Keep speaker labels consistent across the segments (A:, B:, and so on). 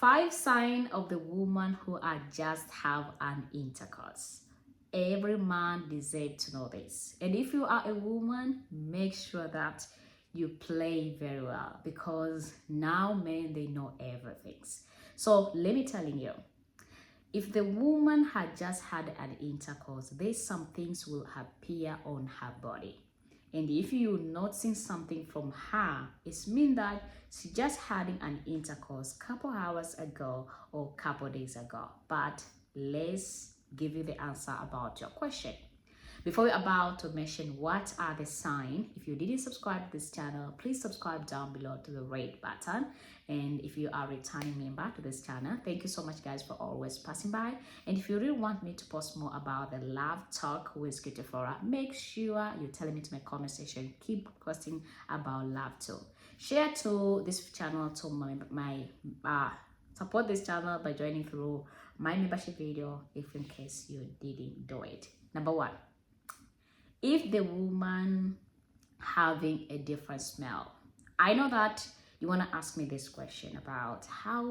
A: 5 signs of the woman who are just have an intercourse. Every man deserves to know this. And if you are a woman, make sure that you play very well because now men they know everything. So let me tell you, if the woman had just had an intercourse, there's some things will appear on her body. And if you noticing something from her, it means that she just had an intercourse couple hours ago or couple days ago. But let's give you the answer about your question. Before we're about to mention what are the signs, if you didn't subscribe to this channel, please subscribe down below to the red button. And if you are a returning member to this channel, thank you so much guys for always passing by. And if you really want me to post more about the love talk with Kitafora, make sure you tell me to my comment section. Keep posting about love too. Share to this channel to my support this channel by joining through my membership video if in case you didn't do it. Number 1. If the woman having a different smell. I know that you want to ask me this question about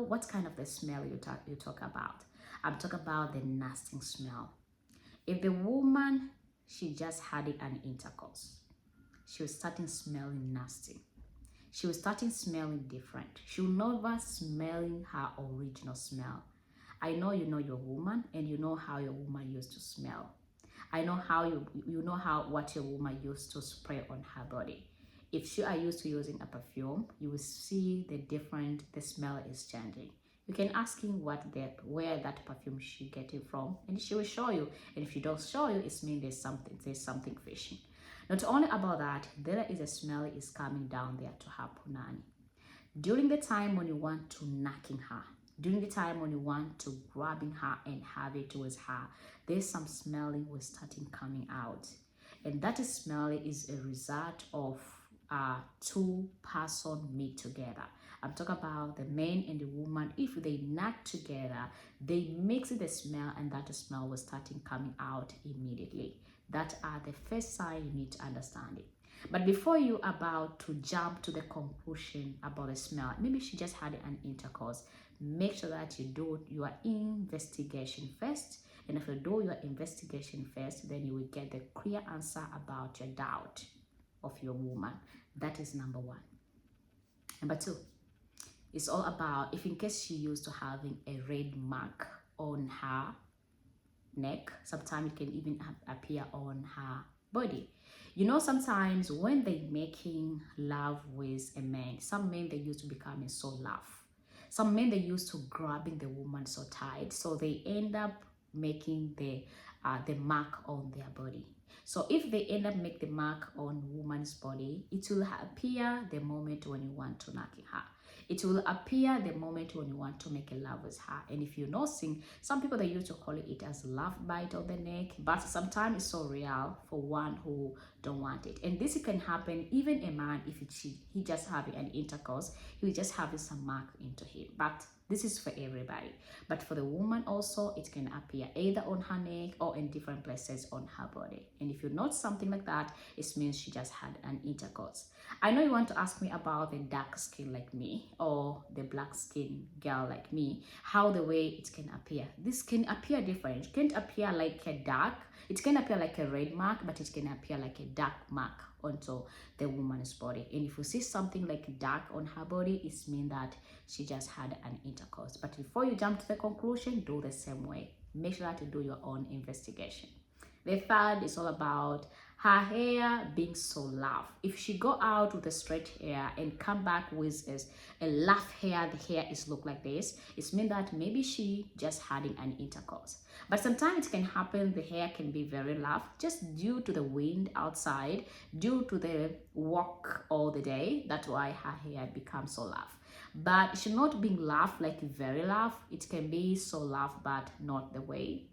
A: what kind of the smell you talk about. I'm talking about the nasty smell. If the woman, she just had an intercourse, she was starting smelling nasty. She was starting smelling different. She will never smelling her original smell. I know you know your woman and you know how your woman used to smell. I know how you know what your woman used to spray on her body. If she are used to using a perfume, you will see the smell is changing. You can ask him where that perfume she get it from, and she will show you. And if she don't show you, it means there's something fishy. Not only about that, there is a smell is coming down there to her punani. During the time when you want to knocking her, during the time when you want to grabbing her and have it with her, there's some smelling was starting coming out. And that smelling is a result of 2 person meet together. I'm talking about the man and the woman. If they knock together, they mix the smell and that smell was starting coming out immediately. That are the first sign you need to understand it. But before you about to jump to the conclusion about the smell, maybe she just had an intercourse, make sure that you do your investigation first. And if you do your investigation first, then you will get the clear answer about your doubt of your woman. That is number 1. Number 2, it's all about if in case she used to having a red mark on her neck, sometimes it can even appear on her body. You know, sometimes when they making love with a man, some men they used to becoming so rough. Some men they used to grabbing the woman so tight, so they end up making the mark on their body. So if they end up make the mark on woman's body, it will appear the moment when you want to knock her. It will appear the moment when you want to make a love with her. And if you're not seeing, some people they used to call it as love bite on the neck, but sometimes it's so real for one who don't want it. And this can happen even a man if he just having an intercourse, he will just having some mark into him. But this is for everybody. But for the woman also, it can appear either on her neck or in different places on her body. And if you note something like that, it means she just had an intercourse. I know you want to ask me about the dark skin like me or the black skin girl like me, how the way it can appear. This can appear different. It can't appear like a dark. It can appear like a red mark, but it can appear like a dark mark onto the woman's body. And if you see something like dark on her body, it means that she just had an intercourse. But before you jump to the conclusion, do the same way. Make sure that you do your own investigation. The third is all about her hair being so rough. If she go out with a straight hair and come back with a rough hair, the hair is look like this, it means that maybe she just having an intercourse. But sometimes it can happen, the hair can be very rough just due to the wind outside, due to the walk all the day. That's why her hair becomes so rough. But it should not be rough, like very rough. It can be so rough, but not the way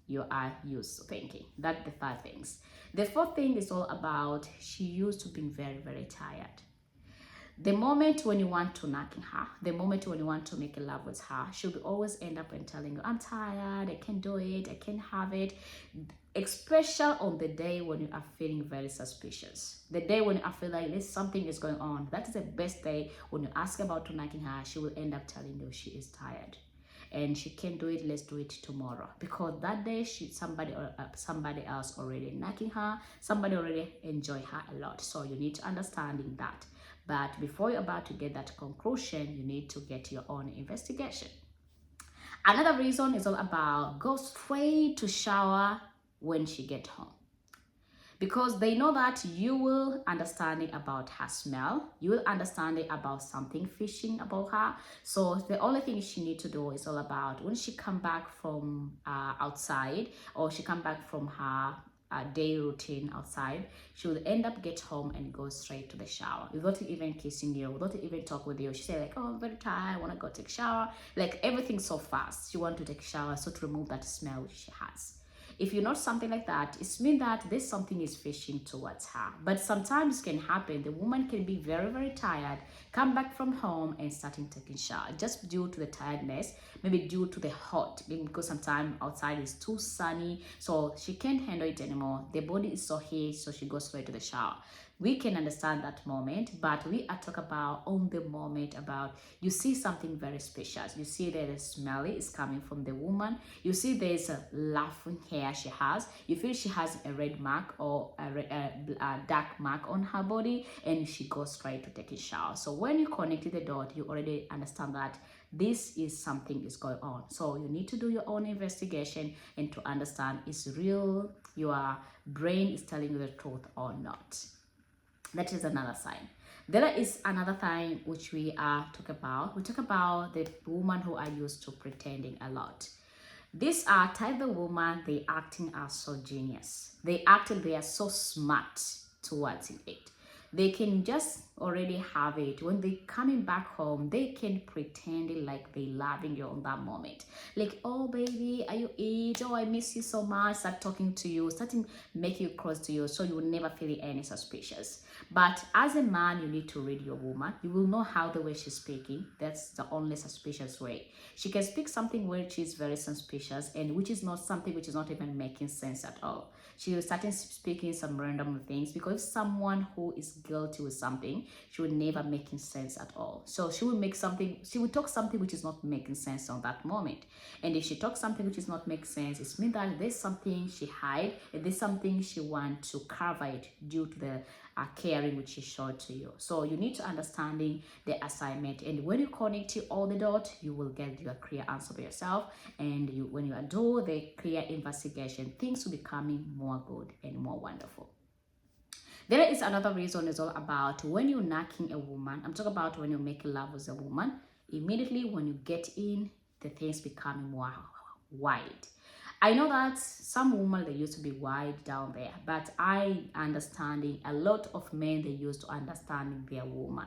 A: you are used to thinking. That's the 3rd things. The 4th thing is all about she used to being very, very tired. The moment when you want to knocking her, the moment when you want to make a love with her, she'll be always end up and telling you, I'm tired, I can't do it, I can't have it. Especially on the day when you are feeling very suspicious. The day when I feel like there's something is going on. That is the best day. When you ask about to knocking her, she will end up telling you she is tired and she can't do it. Let's do it tomorrow, because that day somebody else already knocking her, somebody already enjoy her a lot. So you need to understanding that. But before you're about to get that conclusion, you need to get your own investigation. Another reason is all about go straight to shower when she get home, because they know that you will understanding about her smell, you will understanding about something fishing about her. So the only thing she need to do is all about when she come back from outside, or she come back from her day routine outside, she will end up get home and go straight to the shower without even kissing you, without even talk with you. She say like, oh, I'm very tired, I want to go take shower. Like everything so fast, she want to take shower, so to remove that smell which she has. If you notice something like that, it means that there's something is fishing towards her. But sometimes it can happen. The woman can be very, very tired, come back from home and starting taking shower just due to the tiredness, maybe due to the hot, because sometimes outside is too sunny, so she can't handle it anymore. The body is so heat, so she goes straight to the shower. We can understand that moment, but we are talking about on the moment about you see something very special. You see that the smelly is coming from the woman. You see there's a laughing hair she has. You feel she has a red mark or a dark mark on her body, and she goes straight to take a shower. So when you connected the dot, you already understand that this is something is going on. So you need to do your own investigation and to understand is real, your brain is telling you the truth or not. That is another sign. There is another sign which we are talk about. We talk about the woman who are used to pretending a lot. These are type of woman, they acting as so genius. They are so smart towards it. They can just already have it. When they coming back home, they can pretend like they loving you on that moment. Like, oh baby, are you it? Oh, I miss you so much. Start talking to you, starting make you close to you, so you will never feel any suspicious. But as a man, you need to read your woman. You will know how the way she's speaking. That's the only suspicious way. She can speak something which is very suspicious and which is not something which is not even making sense at all. She will start speaking some random things, because if someone who is guilty with something, she will never making sense at all. So she will talk something which is not making sense on that moment. And if she talks something which is not making sense, it means that there's something she hide, and there's something she want to cover it due to the caring which she showed to you. So you need to understanding the assignment, and when you connect to all the dots, you will get your clear answer for yourself. And when you do the clear investigation, things will becoming more good and more wonderful. There is another reason is all about when you're knocking a woman. I'm talking about when you make love with a woman. Immediately when you get in, the things becoming more wide. I know that some women, they used to be wide down there, but I understanding a lot of men, they used to understanding their woman,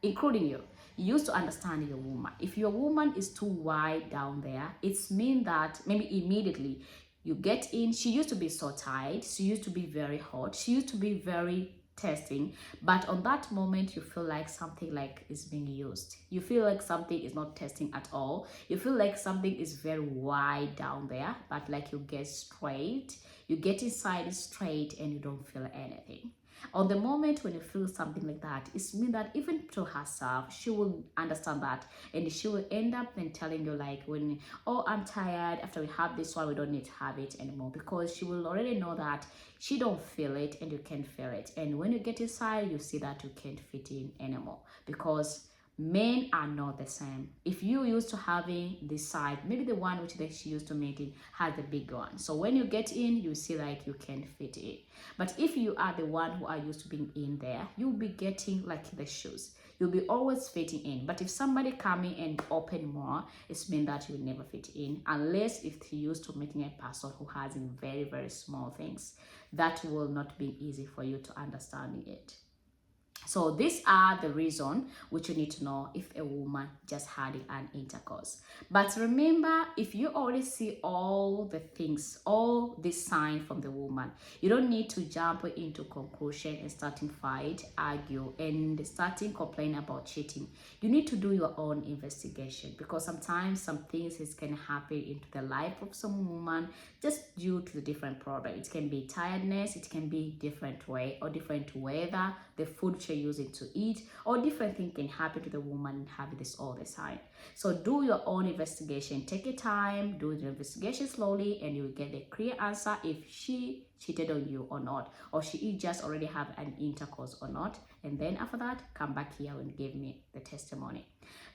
A: including you. You used to understand your woman. If your woman is too wide down there, it's mean that maybe immediately you get in, she used to be so tight, she used to be very hot, she used to be very testing, but on that moment you feel like something like is being used. You feel like something is not testing at all. You feel like something is very wide down there, but like you get straight, you get inside straight and you don't feel anything. On the moment when you feel something like that, it means that even to herself, she will understand that, and she will end up then telling you like, when, oh, I'm tired, after we have this one, we don't need to have it anymore, because she will already know that she don't feel it and you can't feel it. And when you get inside, you see that you can't fit in anymore, because men are not the same. If you used to having this side, maybe the one which she used to making has the big one, so when you get in, you see like you can fit in. But if you are the one who are used to being in there, you'll be getting like the shoes, you'll be always fitting in. But if somebody coming and open more, it's mean that you'll never fit in, unless if he used to meeting a person who has in very, very small things, that will not be easy for you to understanding it. So these are the reason which you need to know if a woman just had an intercourse. But remember, if you already see all the things, all this sign from the woman, you don't need to jump into conclusion and starting fight, argue, and starting complaining about cheating. You need to do your own investigation, because sometimes some things can happen into the life of some woman just due to the different problem. It can be tiredness, it can be different way or different weather, the food you're using to eat, or different things can happen to the woman and have this all the time. So do your own investigation. Take your time, do the investigation slowly, and you will get a clear answer if she cheated on you or not, or she just already have an intercourse or not. And then after that, come back here and give me the testimony.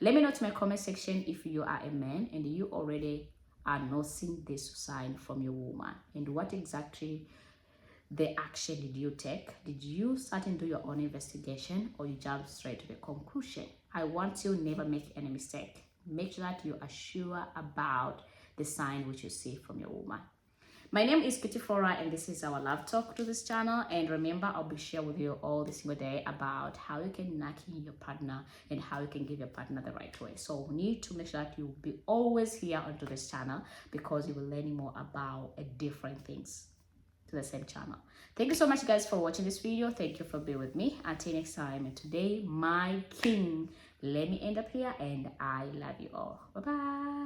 A: Let me know to my comment section if you are a man and you already are noticing this sign from your woman, and what exactly the action did you take? Did you start and do your own investigation, or you jump straight to the conclusion? I want you never make any mistake. Make sure that you are sure about the sign which you see from your woman. My name is Kitty Flora, and this is our love talk to this channel. And remember, I'll be sharing with you all this single day about how you can knock in your partner and how you can give your partner the right way. So we need to make sure that you be always here onto this channel, because you will learn more about different things to the same channel. Thank you so much, guys, for watching this video. Thank you for being with me. Until next time, and today, my king, let me end up here, and I love you all. Bye bye.